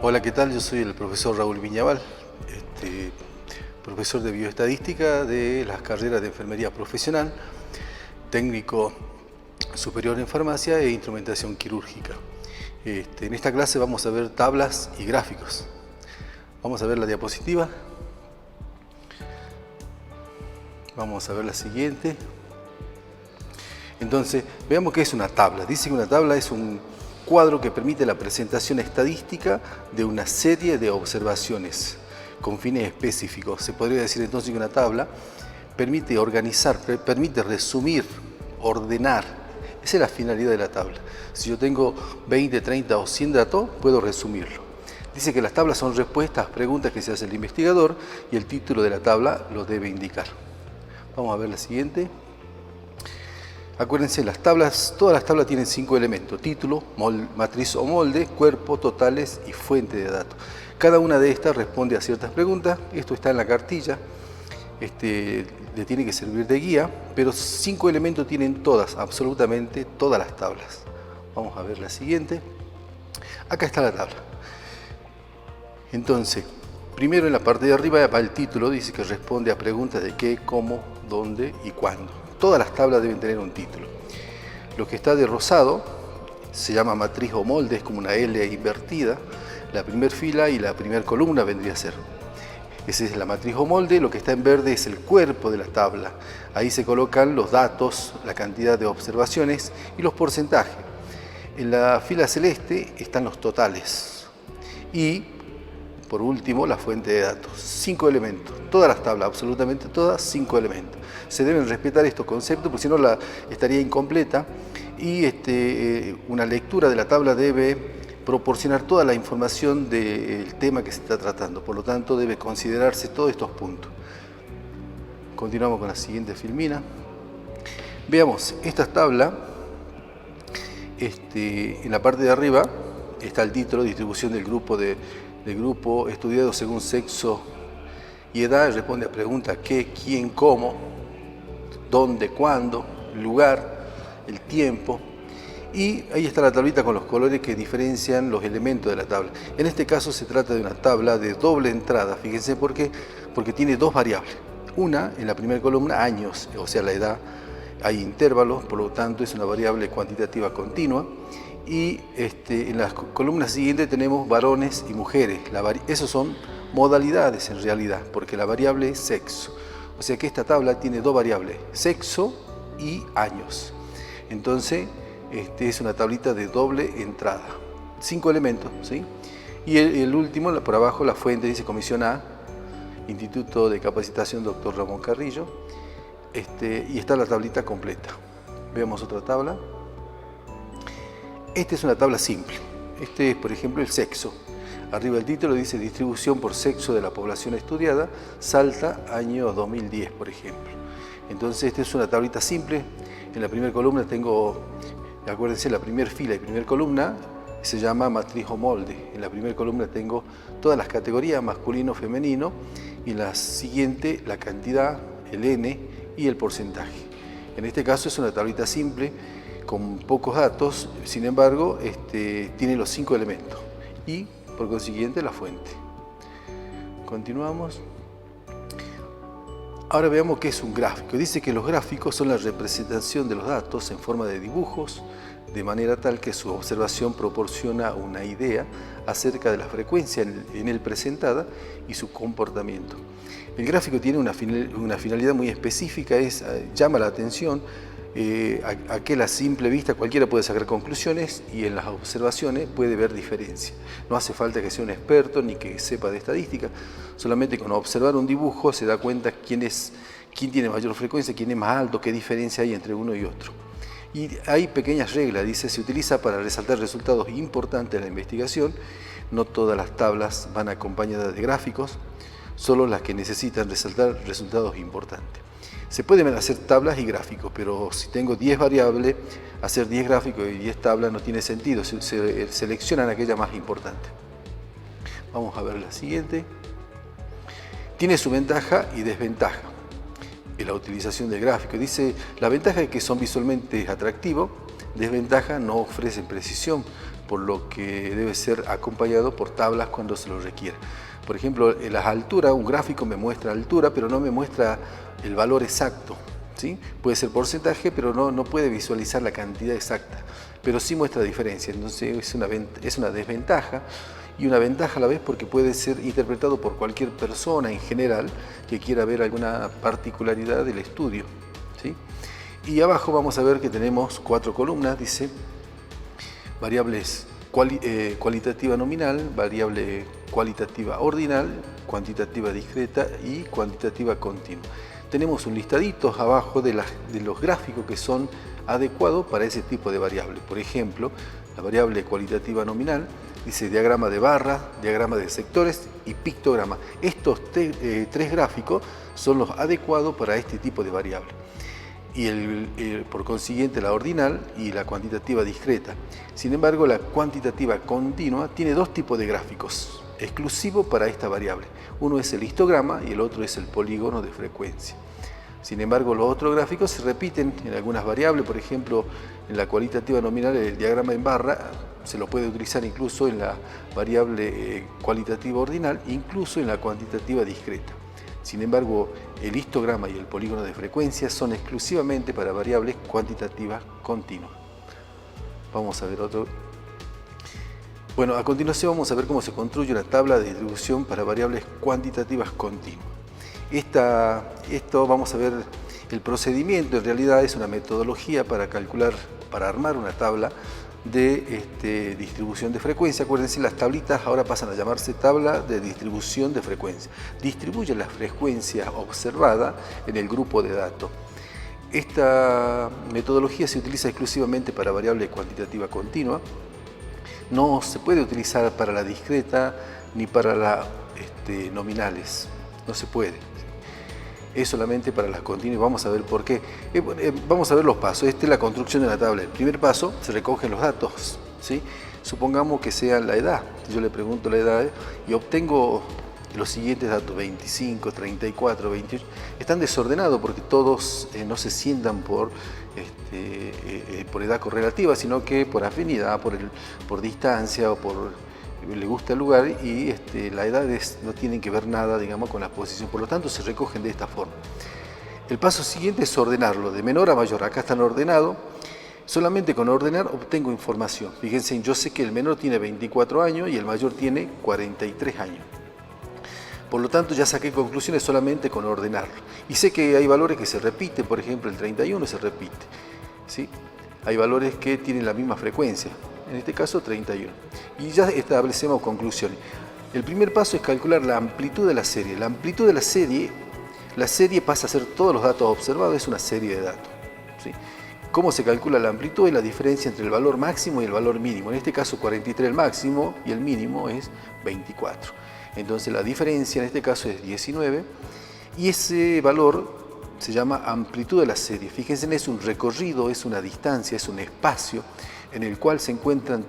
Hola, ¿qué tal? Yo soy el profesor Raúl Viñaval, profesor de bioestadística de las carreras de enfermería profesional, técnico superior en farmacia e instrumentación quirúrgica. En esta clase vamos a ver tablas y gráficos. Vamos a ver la diapositiva. Vamos a ver la siguiente. Entonces, veamos qué es una tabla. Dice que una tabla es un cuadro que permite la presentación estadística de una serie de observaciones con fines específicos. Se podría decir entonces que una tabla permite organizar, permite resumir, ordenar. Esa es la finalidad de la tabla. Si yo tengo 20, 30 o 100 datos, puedo resumirlo. Dice que las tablas son respuestas a preguntas que se hace el investigador y el título de la tabla lo debe indicar. Vamos a ver la siguiente. Acuérdense, todas las tablas tienen 5 elementos: título, matriz o molde, cuerpo, totales y fuente de datos. Cada una de estas responde a ciertas preguntas. Esto está en la cartilla, le tiene que servir de guía, pero 5 elementos tienen todas, absolutamente todas las tablas. Vamos a ver la siguiente. Acá está la tabla. Entonces, primero en la parte de arriba va el título, dice que responde a preguntas de qué, cómo, dónde y cuándo. Todas las tablas deben tener un título. Lo que está de rosado se llama matriz o molde, es como una L invertida. La primera fila y la primera columna vendría a ser. Esa es la matriz o molde. Lo que está en verde es el cuerpo de la tabla. Ahí se colocan los datos, la cantidad de observaciones y los porcentajes. En la fila celeste están los totales. Y, por último, la fuente de datos. 5 elementos. Todas las tablas, absolutamente todas, 5 elementos. Se deben respetar estos conceptos, porque si no estaría incompleta, y una lectura de la tabla debe proporcionar toda la información del tema que se está tratando. Por lo tanto, debe considerarse todos estos puntos. Continuamos con la siguiente filmina. Veamos, esta tabla, en la parte de arriba está el título, distribución del grupo estudiado según sexo y edad. Responde a preguntas qué, quién, cómo, dónde, cuándo, lugar, el tiempo. Y ahí está la tablita con los colores que diferencian los elementos de la tabla. En este caso se trata de una tabla de doble entrada. Fíjense por qué, porque tiene dos variables. Una, en la primera columna, años, o sea la edad. Hay intervalos, por lo tanto es una variable cuantitativa continua. Y en las columnas siguientes tenemos varones y mujeres. Esos son modalidades en realidad, porque la variable es sexo. O sea que esta tabla tiene dos variables, sexo y años. Entonces, es una tablita de doble entrada. 5 elementos, ¿sí? Y el último, por abajo, la fuente dice Comisión A, Instituto de Capacitación Dr. Ramón Carrillo. Y está la tablita completa. Veamos otra tabla. Esta es una tabla simple. Es, por ejemplo, el sexo. Arriba el título dice distribución por sexo de la población estudiada, Salta, año 2010, por ejemplo. Entonces, esta es una tablita simple. En la primera columna tengo, acuérdense, la primera fila y primera columna se llama matriz o molde. En la primera columna tengo todas las categorías, masculino, femenino, y en la siguiente la cantidad, el N y el porcentaje. En este caso es una tablita simple con pocos datos, sin embargo, tiene los 5 elementos y, por consiguiente, la fuente. Continuamos. Ahora veamos qué es un gráfico. Dice que los gráficos son la representación de los datos en forma de dibujos, de manera tal que su observación proporciona una idea acerca de la frecuencia en él presentada y su comportamiento. El gráfico tiene una finalidad muy específica, llama la atención, a que a simple vista cualquiera puede sacar conclusiones y en las observaciones puede ver diferencias. No hace falta que sea un experto ni que sepa de estadística, solamente con observar un dibujo se da cuenta quién tiene mayor frecuencia, quién es más alto, qué diferencia hay entre uno y otro. Y hay pequeñas reglas, dice, se utiliza para resaltar resultados importantes de la investigación. No todas las tablas van acompañadas de gráficos, solo las que necesitan resaltar resultados importantes. Se pueden hacer tablas y gráficos, pero si tengo 10 variables, hacer 10 gráficos y 10 tablas no tiene sentido, se seleccionan aquellas más importantes. Vamos a ver la siguiente. Tiene su ventaja y desventaja en la utilización del gráfico. Dice, la ventaja es que son visualmente atractivos, desventaja, no ofrecen precisión, por lo que debe ser acompañado por tablas cuando se lo requiera. Por ejemplo, en las alturas, un gráfico me muestra altura, pero no me muestra el valor exacto, ¿sí? Puede ser porcentaje, pero no puede visualizar la cantidad exacta, pero sí muestra diferencia. Entonces es una desventaja y una ventaja a la vez, porque puede ser interpretado por cualquier persona en general que quiera ver alguna particularidad del estudio, ¿sí? Y abajo vamos a ver que tenemos 4 columnas, dice variables cualitativa nominal, variable cualitativa ordinal, cuantitativa discreta y cuantitativa continua. Tenemos un listadito abajo de los gráficos que son adecuados para ese tipo de variable. Por ejemplo, la variable cualitativa nominal dice diagrama de barra, diagrama de sectores y pictograma. Estos tres gráficos son los adecuados para este tipo de variable. Y por consiguiente la ordinal y la cuantitativa discreta. Sin embargo, la cuantitativa continua tiene 2 tipos de gráficos exclusivos para esta variable. Uno es el histograma y el otro es el polígono de frecuencia. Sin embargo, los otros gráficos se repiten en algunas variables. Por ejemplo, en la cualitativa nominal, el diagrama en barra se lo puede utilizar incluso en la variable cualitativa ordinal, incluso en la cuantitativa discreta. Sin embargo, el histograma y el polígono de frecuencia son exclusivamente para variables cuantitativas continuas. Vamos a ver otro. Bueno, a continuación vamos a ver cómo se construye una tabla de distribución para variables cuantitativas continuas. Esto vamos a ver el procedimiento. En realidad es una metodología para calcular, para armar una tabla de distribución de frecuencia. Acuérdense, las tablitas ahora pasan a llamarse tabla de distribución de frecuencia. Distribuye la frecuencia observada en el grupo de datos. Esta metodología se utiliza exclusivamente para variable cuantitativa continua. No se puede utilizar para la discreta ni para las nominales. No se puede. Es solamente para las continuas. Vamos a ver por qué. Vamos a ver los pasos. Esta es la construcción de la tabla. El primer paso, se recogen los datos, ¿sí? Supongamos que sea la edad. Yo le pregunto la edad y obtengo los siguientes datos: 25, 34, 28. Están desordenados porque todos no se sientan por edad correlativa, sino que por afinidad, por distancia o por le gusta el lugar, y la edad no tienen que ver nada, digamos, con la posición. Por lo tanto, se recogen de esta forma. El paso siguiente es ordenarlo de menor a mayor. Acá están ordenados. Solamente con ordenar obtengo información. Fíjense, yo sé que el menor tiene 24 años y el mayor tiene 43 años. Por lo tanto, ya saqué conclusiones solamente con ordenarlo. Y sé que hay valores que se repiten. Por ejemplo, el 31 se repite, ¿sí? Hay valores que tienen la misma frecuencia. En este caso 31. Y ya establecemos conclusiones. El primer paso es calcular la amplitud de la serie. La amplitud de la serie pasa a ser todos los datos observados, es una serie de datos, ¿sí? ¿Cómo se calcula la amplitud? Es la diferencia entre el valor máximo y el valor mínimo. En este caso 43 el máximo y el mínimo es 24. Entonces la diferencia en este caso es 19 y ese valor se llama amplitud de la serie. Fíjense, es un recorrido, es una distancia, es un espacio en el cual se encuentran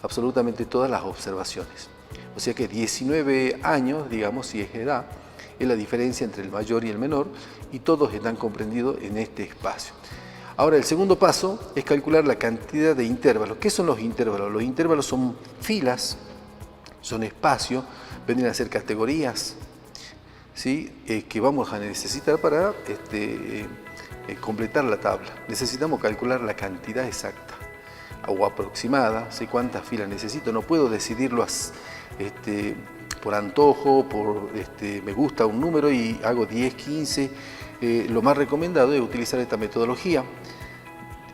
absolutamente todas las observaciones. O sea que 19 años, digamos, si es edad, es la diferencia entre el mayor y el menor, y todos están comprendidos en este espacio. Ahora, el segundo paso es calcular la cantidad de intervalos. ¿Qué son los intervalos? Los intervalos son filas, son espacios, vendrían a ser categorías, ¿sí? Que vamos a necesitar para completar la tabla. Necesitamos calcular la cantidad exacta o aproximada, sé cuántas filas necesito. No puedo decidirlo por antojo, me gusta un número y hago 10, 15. Lo más recomendado es utilizar esta metodología.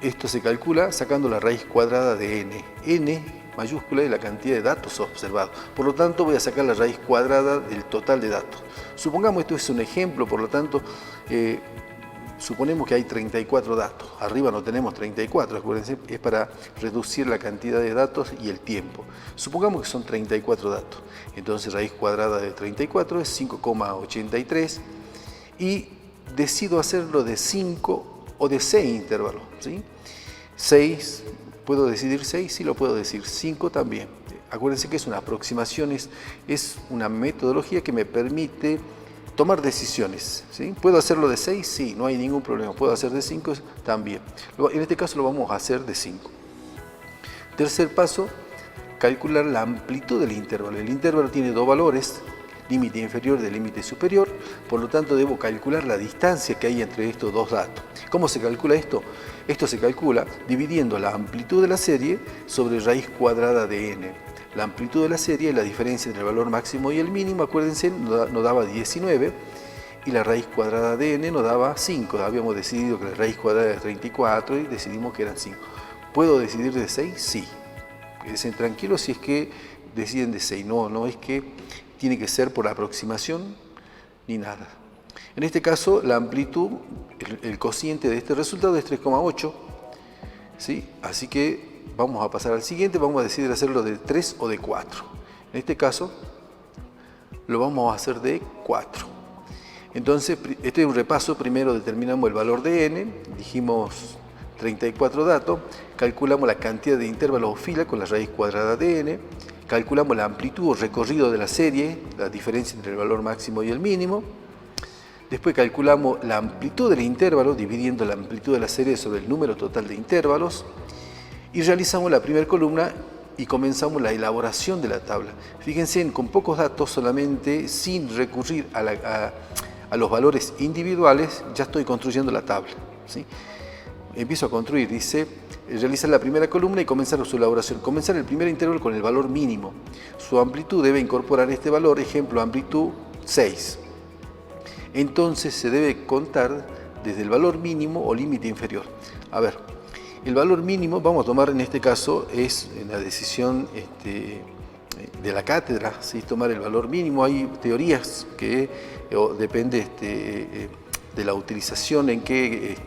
Esto se calcula sacando la raíz cuadrada de n. N mayúscula es la cantidad de datos observados. Por lo tanto, voy a sacar la raíz cuadrada del total de datos. Supongamos esto es un ejemplo, por lo tanto, suponemos que hay 34 datos. Arriba no tenemos 34, acuérdense, es para reducir la cantidad de datos y el tiempo. Supongamos que son 34 datos. Entonces, raíz cuadrada de 34 es 5,83 y decido hacerlo de 5 o de 6 intervalos, ¿sí? 6, ¿puedo decidir 6? Sí, lo puedo decir. 5 también. Acuérdense que es una aproximación, es una metodología que me permite tomar decisiones, ¿sí? ¿Puedo hacerlo de 6? Sí, no hay ningún problema. ¿Puedo hacer de 5? También. En este caso lo vamos a hacer de 5. Tercer paso, calcular la amplitud del intervalo. El intervalo tiene dos valores, límite inferior y límite superior, por lo tanto debo calcular la distancia que hay entre estos dos datos. ¿Cómo se calcula esto? Esto se calcula dividiendo la amplitud de la serie sobre raíz cuadrada de n. La amplitud de la serie es la diferencia entre el valor máximo y el mínimo, acuérdense, nos daba 19 y la raíz cuadrada de n nos daba 5. Habíamos decidido que la raíz cuadrada es 34 y decidimos que eran 5. ¿Puedo decidir de 6? Sí. Quédense tranquilos si es que deciden de 6. No es que tiene que ser por aproximación ni nada. En este caso, la amplitud, el cociente de este resultado es 3,8. ¿Sí? Así que vamos a pasar al siguiente, vamos a decidir hacerlo de 3 o de 4. En este caso, lo vamos a hacer de 4. Entonces, este es un repaso. Primero determinamos el valor de n, dijimos 34 datos, calculamos la cantidad de intervalos o filas con la raíz cuadrada de n, calculamos la amplitud o recorrido de la serie, la diferencia entre el valor máximo y el mínimo. Después calculamos la amplitud del intervalo, dividiendo la amplitud de la serie sobre el número total de intervalos. Y realizamos la primera columna y comenzamos la elaboración de la tabla. Fíjense, con pocos datos, solamente sin recurrir a los valores individuales, ya estoy construyendo la tabla, ¿sí? Empiezo a construir, dice, realizar la primera columna y comenzar su elaboración. Comenzar el primer intervalo con el valor mínimo. Su amplitud debe incorporar este valor, ejemplo, amplitud 6. Entonces se debe contar desde el valor mínimo o límite inferior. A ver, el valor mínimo, vamos a tomar en este caso, es en la decisión de la cátedra, ¿sí? Tomar el valor mínimo. Hay teorías que depende de la utilización en qué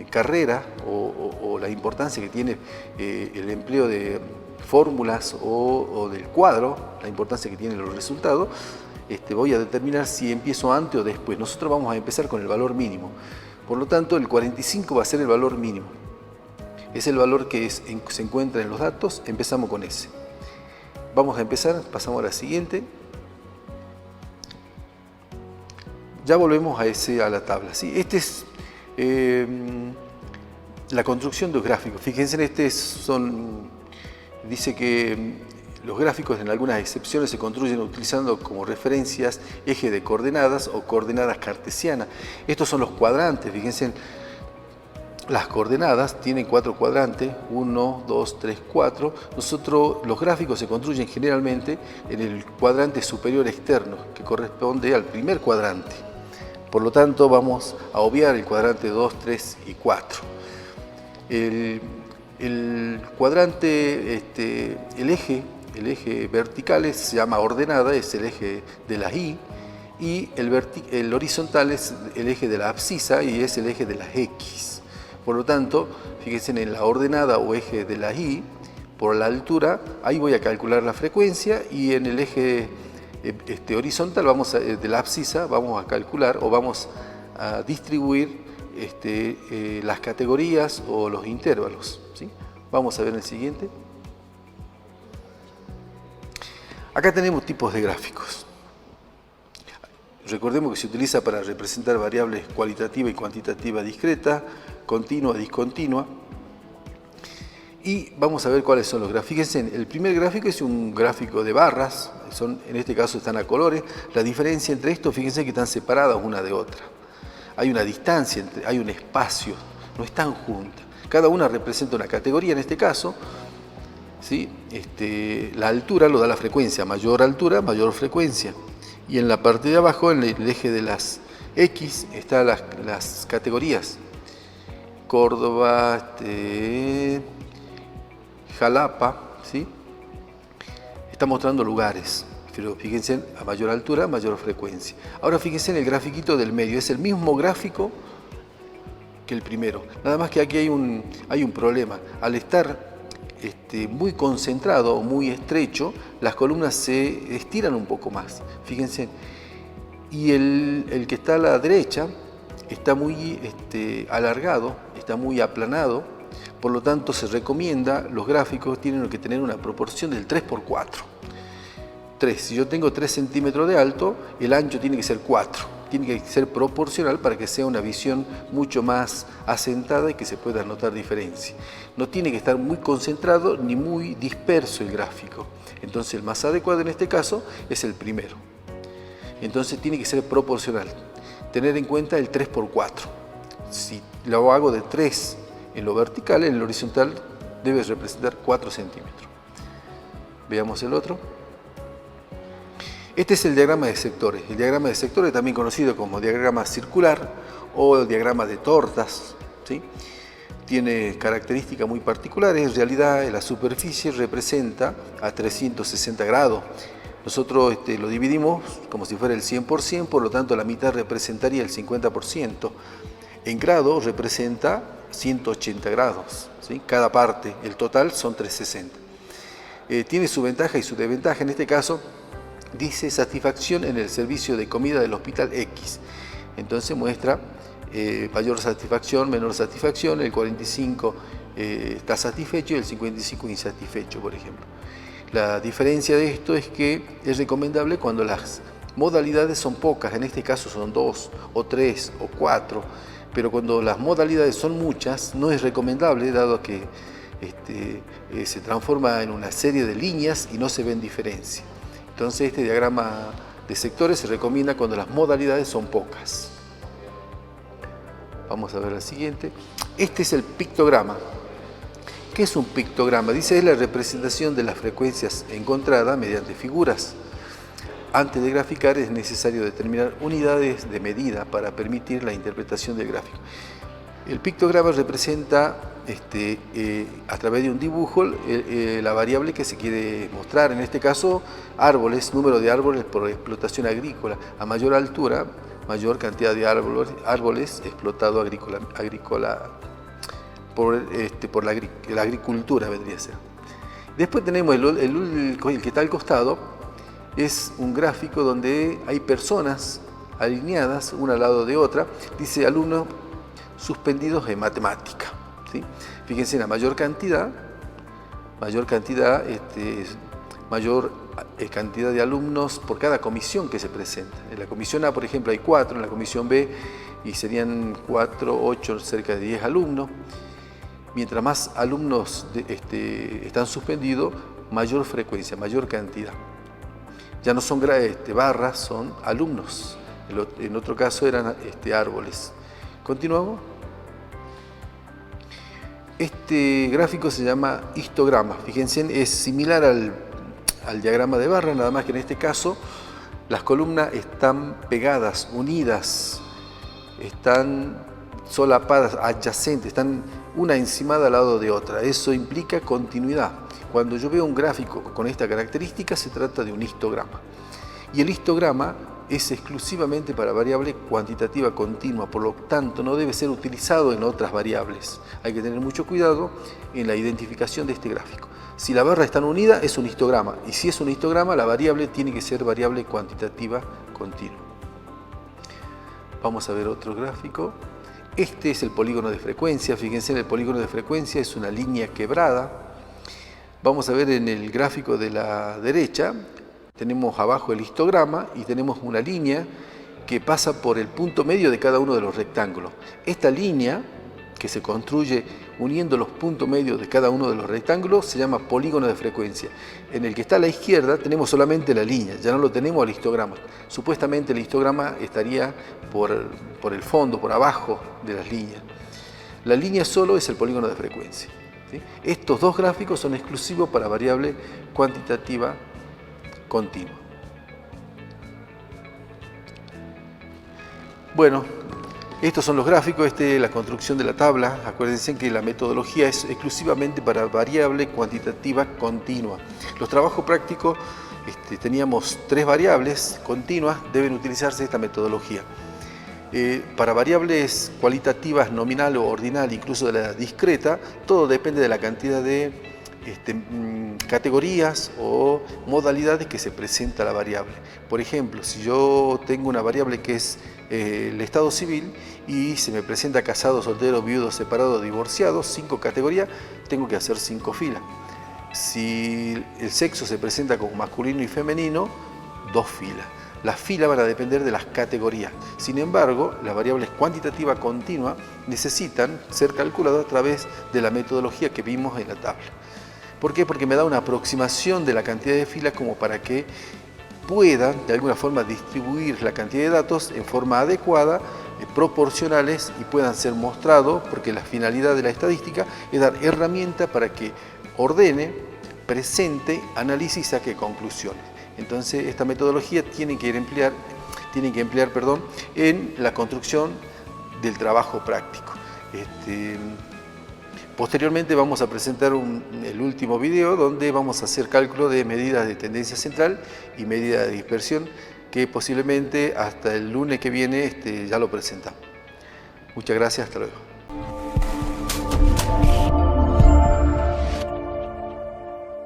carrera o la importancia que tiene el empleo de fórmulas o del cuadro, la importancia que tienen los resultados. Voy a determinar si empiezo antes o después. Nosotros vamos a empezar con el valor mínimo. Por lo tanto, el 45 va a ser el valor mínimo. Es el valor que se encuentra en los datos. Empezamos con ese. Vamos a empezar, pasamos a la siguiente. Ya volvemos a la tabla, ¿sí? Este es la construcción de los gráficos. Fíjense, dice que los gráficos, en algunas excepciones, se construyen utilizando como referencias eje de coordenadas o coordenadas cartesianas. Estos son los cuadrantes. Fíjense, las coordenadas tienen 4 cuadrantes, 1, 2, 3, 4. Los gráficos se construyen generalmente en el cuadrante superior externo, que corresponde al primer cuadrante. Por lo tanto, vamos a obviar el cuadrante 2, 3 y 4. El cuadrante, el eje vertical se llama ordenada, es el eje de las Y, y el horizontal es el eje de la abscisa y es el eje de las X. Por lo tanto, fíjense, en la ordenada o eje de la Y, por la altura, ahí voy a calcular la frecuencia, y en el eje horizontal de la abscisa vamos a calcular o vamos a distribuir las categorías o los intervalos, ¿sí? Vamos a ver el siguiente. Acá tenemos tipos de gráficos. Recordemos que se utiliza para representar variables cualitativa y cuantitativa discreta, continua, discontinua. Y vamos a ver cuáles son los gráficos. Fíjense, el primer gráfico es un gráfico de barras, en este caso están a colores. La diferencia entre estos, fíjense que están separadas una de otra. Hay una distancia, hay un espacio, no están juntas. Cada una representa una categoría en este caso. ¿Sí? La altura lo da la frecuencia, mayor altura, mayor frecuencia. Y en la parte de abajo, en el eje de las X, están las categorías. Córdoba, Jalapa, ¿sí? Está mostrando lugares, pero fíjense, a mayor altura, mayor frecuencia. Ahora fíjense en el grafiquito del medio, es el mismo gráfico que el primero. Nada más que aquí hay un problema. Al estar muy concentrado o muy estrecho, las columnas se estiran un poco más, fíjense, y el que está a la derecha está muy alargado, está muy aplanado. Por lo tanto, se recomienda, los gráficos tienen que tener una proporción del 3 por 4. 3. Si yo tengo 3 centímetros de alto, el ancho tiene que ser 4. Tiene que ser proporcional para que sea una visión mucho más asentada y que se pueda notar diferencia. No tiene que estar muy concentrado ni muy disperso el gráfico. Entonces el más adecuado en este caso es el primero. Entonces tiene que ser proporcional. Tener en cuenta el 3 por 4. Si lo hago de 3 en lo vertical, en lo horizontal debe representar 4 centímetros. Veamos el otro. Este es el diagrama de sectores. El diagrama de sectores, también conocido como diagrama circular o diagrama de tortas, ¿sí? Tiene características muy particulares. En realidad, la superficie representa a 360 grados. Nosotros lo dividimos como si fuera el 100%, por lo tanto la mitad representaría el 50%. En grado representa 180 grados, ¿sí? Cada parte, el total son 360. Tiene su ventaja y su desventaja. En este caso dice satisfacción en el servicio de comida del Hospital X. Entonces muestra mayor satisfacción, menor satisfacción, el 45 está satisfecho y el 55 insatisfecho, por ejemplo. La diferencia de esto es que es recomendable cuando las modalidades son pocas, en este caso son 2 o 3 o 4, pero cuando las modalidades son muchas no es recomendable, dado que se transforma en una serie de líneas y no se ven diferencias. Entonces este diagrama de sectores se recomienda cuando las modalidades son pocas. Vamos a ver la siguiente. Este es el pictograma. ¿Qué es un pictograma? Dice, es la representación de las frecuencias encontradas mediante figuras. Antes de graficar es necesario determinar unidades de medida para permitir la interpretación del gráfico. El pictograma representa a través de un dibujo la variable que se quiere mostrar. En este caso, árboles, número de árboles por explotación agrícola. A mayor altura, mayor cantidad de árboles explotados por la agricultura, vendría a ser. Después tenemos el que está al costado, es un gráfico donde hay personas alineadas una al lado de otra. Dice alumnos suspendidos en matemática, ¿sí? Fíjense, la mayor cantidad de alumnos por cada comisión que se presenta. En la comisión A, por ejemplo, hay 4, en la comisión B y serían 4, 8, cerca de 10 alumnos. Mientras más alumnos están suspendidos, mayor frecuencia, mayor cantidad. Ya no son barras, son alumnos. En otro caso eran árboles. Continuamos. Este gráfico se llama histograma. Fíjense, es similar al diagrama de barra, nada más que en este caso las columnas están pegadas, unidas, están solapadas, adyacentes, están una encimada al lado de otra. Eso implica continuidad. Cuando yo veo un gráfico con esta característica, se trata de un histograma. Y el histograma es exclusivamente para variable cuantitativa continua, por lo tanto no debe ser utilizado en otras variables. Hay que tener mucho cuidado en la identificación de este gráfico. Si la barra está unida, es un histograma, y si es un histograma, la variable tiene que ser variable cuantitativa continua. Vamos a ver otro gráfico. Este es el polígono de frecuencia. Fíjense, en el polígono de frecuencia es una línea quebrada. Vamos a ver en el gráfico de la derecha, tenemos abajo el histograma y tenemos una línea que pasa por el punto medio de cada uno de los rectángulos. Esta línea, que se construye uniendo los puntos medios de cada uno de los rectángulos, se llama polígono de frecuencia. En el que está a la izquierda tenemos solamente la línea, ya no lo tenemos al histograma. Supuestamente el histograma estaría por el fondo, por abajo de las líneas. La línea solo es el polígono de frecuencia, ¿sí? Estos dos gráficos son exclusivos para variable cuantitativa continua. Bueno, estos son los gráficos, la construcción de la tabla. Acuérdense que la metodología es exclusivamente para variable cuantitativa continua. Los trabajos prácticos, teníamos 3 variables continuas, deben utilizarse esta metodología. Para variables cualitativas, nominal o ordinal, incluso de la discreta, todo depende de la cantidad de categorías o modalidades que se presenta la variable. Por ejemplo, si yo tengo una variable que es el estado civil y se me presenta casado, soltero, viudo, separado, divorciado, 5 categorías, tengo que hacer 5 filas. Si el sexo se presenta como masculino y femenino, 2 filas. Las filas van a depender de las categorías. Sin embargo, las variables cuantitativas continuas necesitan ser calculadas a través de la metodología que vimos en la tabla. ¿Por qué? Porque me da una aproximación de la cantidad de filas como para que puedan de alguna forma distribuir la cantidad de datos en forma adecuada, proporcionales, y puedan ser mostrados, porque la finalidad de la estadística es dar herramientas para que ordene, presente, analice y saque conclusiones. Entonces esta metodología tiene que emplear en la construcción del trabajo práctico. Posteriormente vamos a presentar el último video donde vamos a hacer cálculo de medidas de tendencia central y medida de dispersión, que posiblemente hasta el lunes que viene ya lo presentamos. Muchas gracias, hasta luego.